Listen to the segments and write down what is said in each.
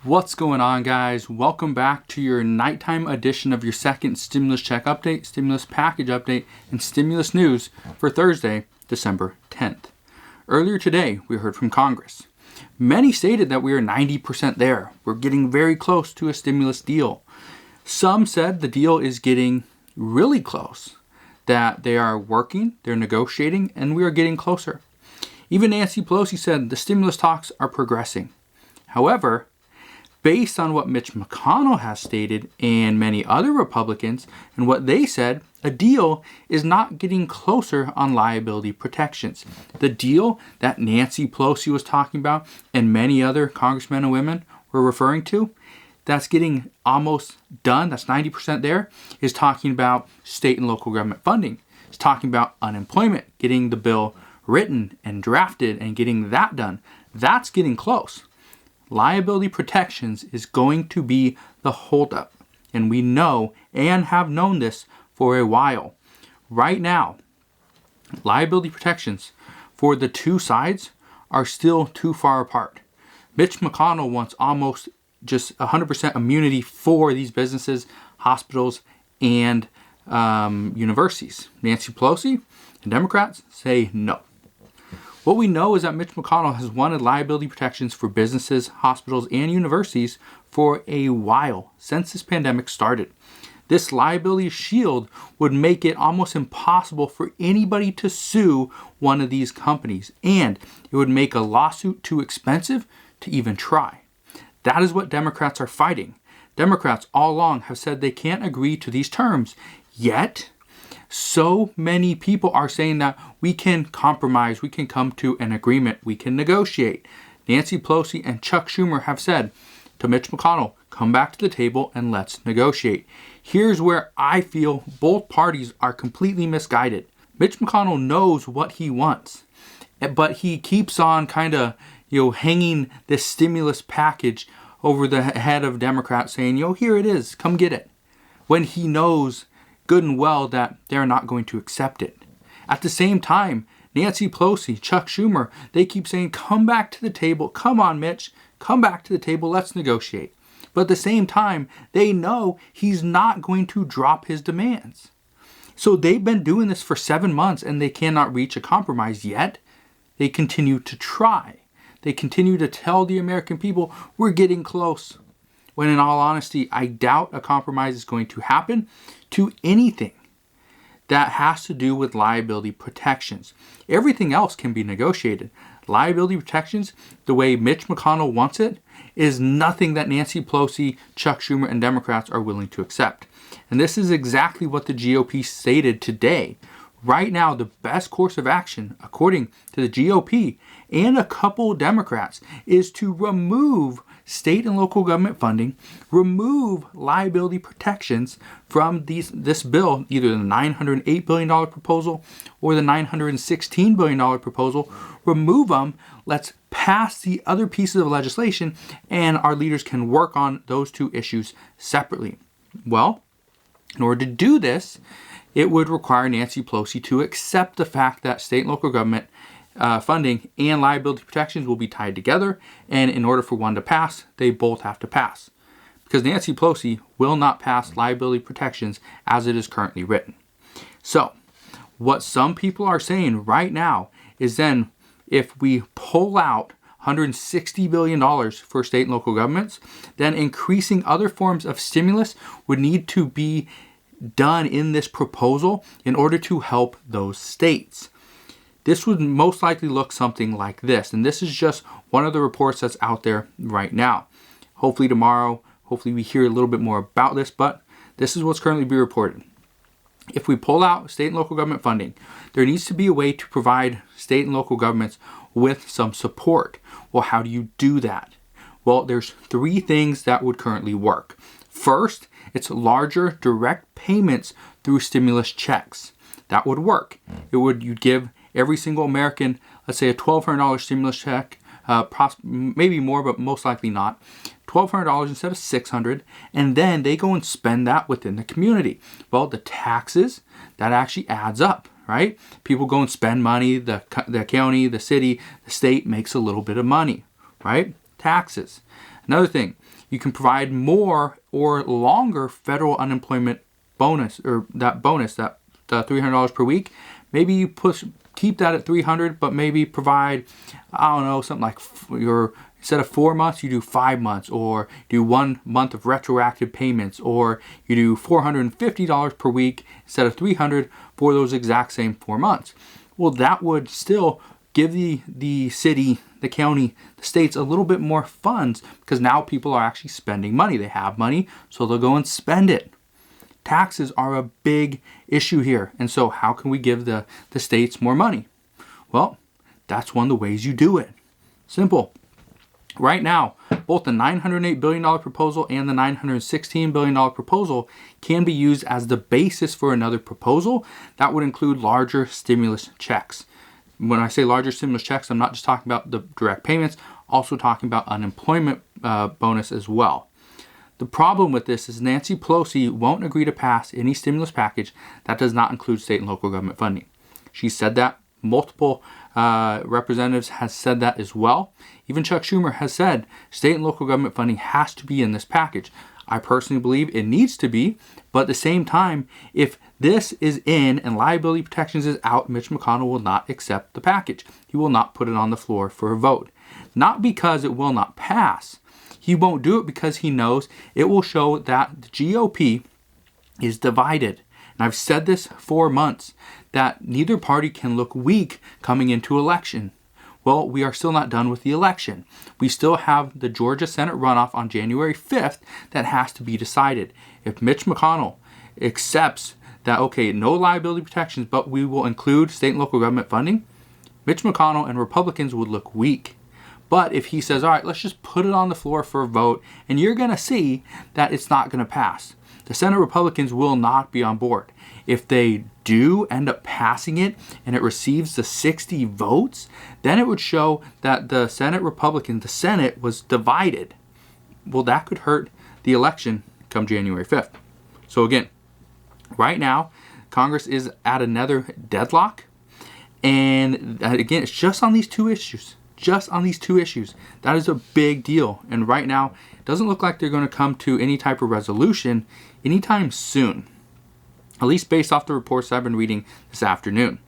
What's going on, guys? Welcome back to your nighttime edition of your second stimulus check update, stimulus package update, and stimulus news for Thursday, December 10th. Earlier today, we heard from Congress. Many stated that we are 90% there. We're getting very close to a stimulus deal. Some said the deal is getting really close, that they are working, they're negotiating, and we are getting closer. Even Nancy Pelosi said the stimulus talks are progressing. However, based on what Mitch McConnell has stated and many other Republicans and what they said, a deal is not getting closer on liability protections. The deal that Nancy Pelosi was talking about and many other congressmen and women were referring to, that's getting almost done, that's 90% there, is talking about state and local government funding. It's talking about unemployment, getting the bill written and drafted and getting that done. That's getting close. Liability protections is going to be the holdup, and we know and have known this for a while. Right now, liability protections for the two sides are still too far apart. Mitch McConnell wants almost just 100% immunity for these businesses, hospitals, and universities. Nancy Pelosi and Democrats say no. What we know is that Mitch McConnell has wanted liability protections for businesses, hospitals, and universities for a while, since this pandemic started. This liability shield would make it almost impossible for anybody to sue one of these companies, and it would make a lawsuit too expensive to even try. That is what Democrats are fighting. Democrats all along have said they can't agree to these terms, yet so many people are saying that we can compromise, we can come to an agreement, we can negotiate. Nancy Pelosi and Chuck Schumer have said to Mitch McConnell, come back to the table and let's negotiate. Here's where I feel both parties are completely misguided. Mitch McConnell knows what he wants, but he keeps on kind of, hanging this stimulus package over the head of Democrats saying, here it is, come get it. When he knows good and well that they're not going to accept it. At the same time, Nancy Pelosi, Chuck Schumer, they keep saying, come back to the table. Come on, Mitch. Come back to the table. Let's negotiate. But at the same time, they know he's not going to drop his demands. So they've been doing this for 7 months and they cannot reach a compromise yet. They continue to try. They continue to tell the American people, we're getting close. When in all honesty, I doubt a compromise is going to happen to anything that has to do with liability protections. Everything else can be negotiated. Liability protections, the way Mitch McConnell wants it, is nothing that Nancy Pelosi, Chuck Schumer, and Democrats are willing to accept. And this is exactly what the GOP stated today. Right now, the best course of action, according to the GOP and a couple Democrats, is to remove state and local government funding, remove liability protections from this bill, either the $908 billion proposal or the $916 billion proposal. Remove them. Let's pass the other pieces of legislation, and our leaders can work on those two issues separately. Well, in order to do this, it would require Nancy Pelosi to accept the fact that state and local government funding and liability protections will be tied together, and in order for one to pass, they both have to pass. Because Nancy Pelosi will not pass liability protections as it is currently written. So, what some people are saying right now is then if we pull out $160 billion for state and local governments, then increasing other forms of stimulus would need to be done in this proposal in order to help those states. This would most likely look something like this. And this is just one of the reports that's out there right now. Hopefully tomorrow, we hear a little bit more about this, but this is what's currently being reported. If we pull out state and local government funding, there needs to be a way to provide state and local governments with some support. Well, how do you do that? Well, there's 3 things that would currently work. First, it's larger direct payments through stimulus checks. That would work. You'd give every single American, let's say a $1,200 stimulus check, maybe more, but most likely not. $1,200 instead of $600, and then they go and spend that within the community. Well, the taxes, that actually adds up, right? People go and spend money, the county, the city, the state makes a little bit of money, right? Taxes. Another thing, you can provide more or longer federal unemployment bonus, or that bonus, that $300 per week. Maybe you keep that at $300, but maybe provide, I don't know, something like instead of 4 months, you do 5 months, or do 1 month of retroactive payments, or you do $450 per week instead of $300 for those exact same 4 months. Well, that would still give the city, the county, the states a little bit more funds, because now people are actually spending money. They have money, so they'll go and spend it. Taxes are a big issue here. And so how can we give the states more money? Well, that's one of the ways you do it. Simple. Right now, both the $908 billion proposal and the $916 billion proposal can be used as the basis for another proposal that would include larger stimulus checks. When I say larger stimulus checks, I'm not just talking about the direct payments, also talking about unemployment bonus as well. The problem with this is Nancy Pelosi won't agree to pass any stimulus package that does not include state and local government funding. She said that. Multiple representatives has said that as well. Even Chuck Schumer has said state and local government funding has to be in this package. I personally believe it needs to be, but at the same time, if this is in and liability protections is out, Mitch McConnell will not accept the package. He will not put it on the floor for a vote. Not because it will not pass. He won't do it because he knows it will show that the GOP is divided. And I've said this for months, that neither party can look weak coming into election. Well, we are still not done with the election. We still have the Georgia Senate runoff on January 5th that has to be decided. If Mitch McConnell accepts that, okay, no liability protections, but we will include state and local government funding, Mitch McConnell and Republicans would look weak. But if he says, all right, let's just put it on the floor for a vote, and you're going to see that it's not going to pass. The Senate Republicans will not be on board. If they do end up passing it and it receives the 60 votes, then it would show that the Senate Republicans, the Senate was divided. Well, that could hurt the election come January 5th. So again, right now, Congress is at another deadlock. And again, it's just on these two issues. Just on these two issues. That is a big deal. And right now, it doesn't look like they're going to come to any type of resolution anytime soon. At least based off the reports I've been reading this afternoon.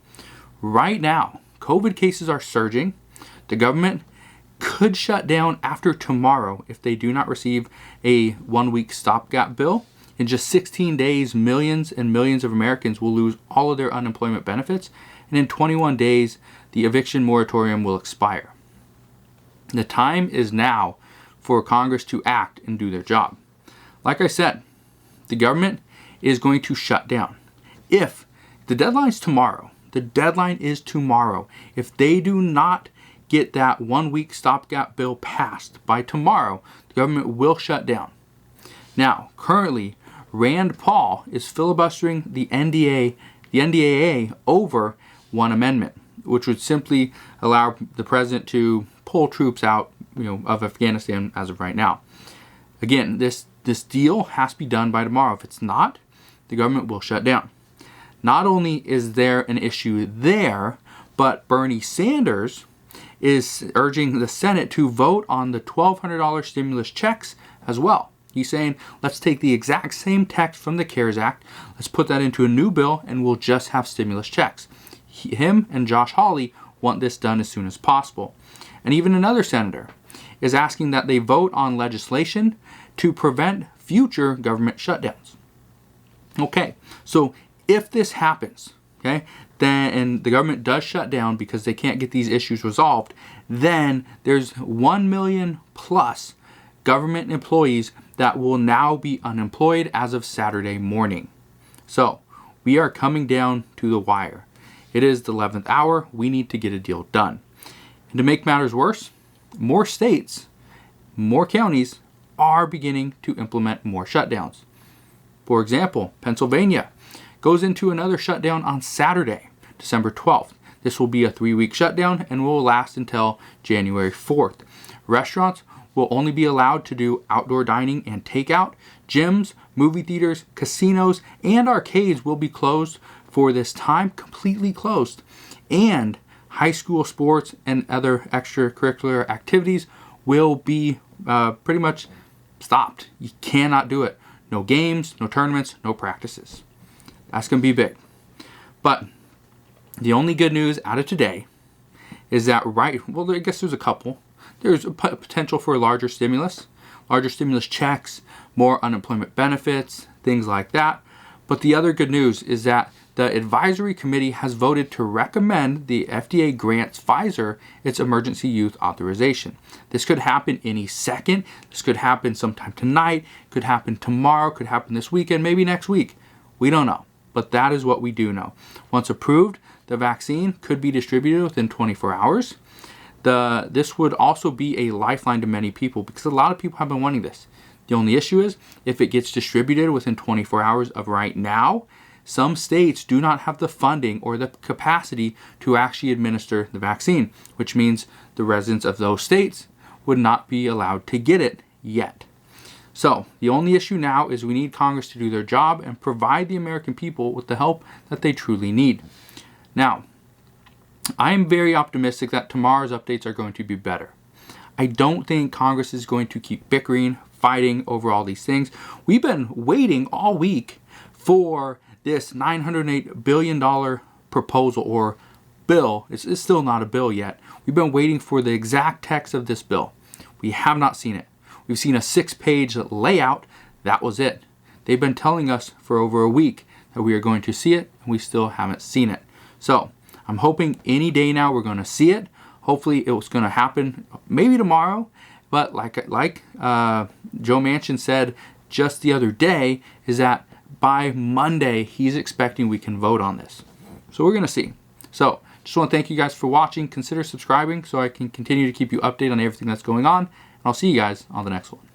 Right now, COVID cases are surging. The government could shut down after tomorrow if they do not receive a 1-week stopgap bill. In just 16 days, millions and millions of Americans will lose all of their unemployment benefits. And in 21 days, the eviction moratorium will expire. The time is now for Congress to act and do their job. Like I said, the government is going to shut down. If the deadline is tomorrow, if they do not get that 1-week stopgap bill passed by tomorrow, the government will shut down. Now, currently, Rand Paul is filibustering the NDAA over one amendment, which would simply allow the president to pull troops out, of Afghanistan as of right now. Again, this deal has to be done by tomorrow. If it's not, the government will shut down. Not only is there an issue there, but Bernie Sanders is urging the Senate to vote on the $1,200 stimulus checks as well. He's saying, let's take the exact same text from the CARES Act, let's put that into a new bill, and we'll just have stimulus checks. Him and Josh Hawley want this done as soon as possible. And even another senator is asking that they vote on legislation to prevent future government shutdowns. Okay, so if this happens, and the government does shut down because they can't get these issues resolved, then there's 1 million plus government employees that will now be unemployed as of Saturday morning. So we are coming down to the wire. It is the 11th hour. We need to get a deal done. And to make matters worse, more states, more counties are beginning to implement more shutdowns. For example, Pennsylvania goes into another shutdown on Saturday, December 12th. This will be a 3-week shutdown and will last until January 4th. Restaurants will only be allowed to do outdoor dining and takeout. Gyms, movie theaters, casinos, and arcades will be closed for this time, completely closed. And high school sports and other extracurricular activities will be pretty much stopped. You cannot do it. No games, no tournaments, no practices. That's going to be big. But the only good news out of today is that well, I guess there's a couple. There's a potential for a larger stimulus checks, more unemployment benefits, things like that. But the other good news is that the advisory committee has voted to recommend the FDA grants Pfizer its emergency use authorization. This could happen any second. This could happen sometime tonight, could happen tomorrow, could happen this weekend, maybe next week. We don't know. But that is what we do know. Once approved, the vaccine could be distributed within 24 hours. This would also be a lifeline to many people because a lot of people have been wanting this. The only issue is if it gets distributed within 24 hours of right now, some states do not have the funding or the capacity to actually administer the vaccine, which means the residents of those states would not be allowed to get it yet. So the only issue now is we need Congress to do their job and provide the American people with the help that they truly need. Now, I am very optimistic that tomorrow's updates are going to be better. I don't think Congress is going to keep bickering, fighting over all these things. We've been waiting all week for this $908 billion proposal or bill. It's still not a bill yet. We've been waiting for the exact text of this bill. We have not seen it. We've seen a 6-page layout. That was it. They've been telling us for over a week that we are going to see it, and we still haven't seen it. So I'm hoping any day now we're going to see it. Hopefully it was going to happen maybe tomorrow. But like Joe Manchin said just the other day, is that by Monday he's expecting we can vote on this. So we're going to see. So just want to thank you guys for watching. Consider subscribing so I can continue to keep you updated on everything that's going on. And I'll see you guys on the next one.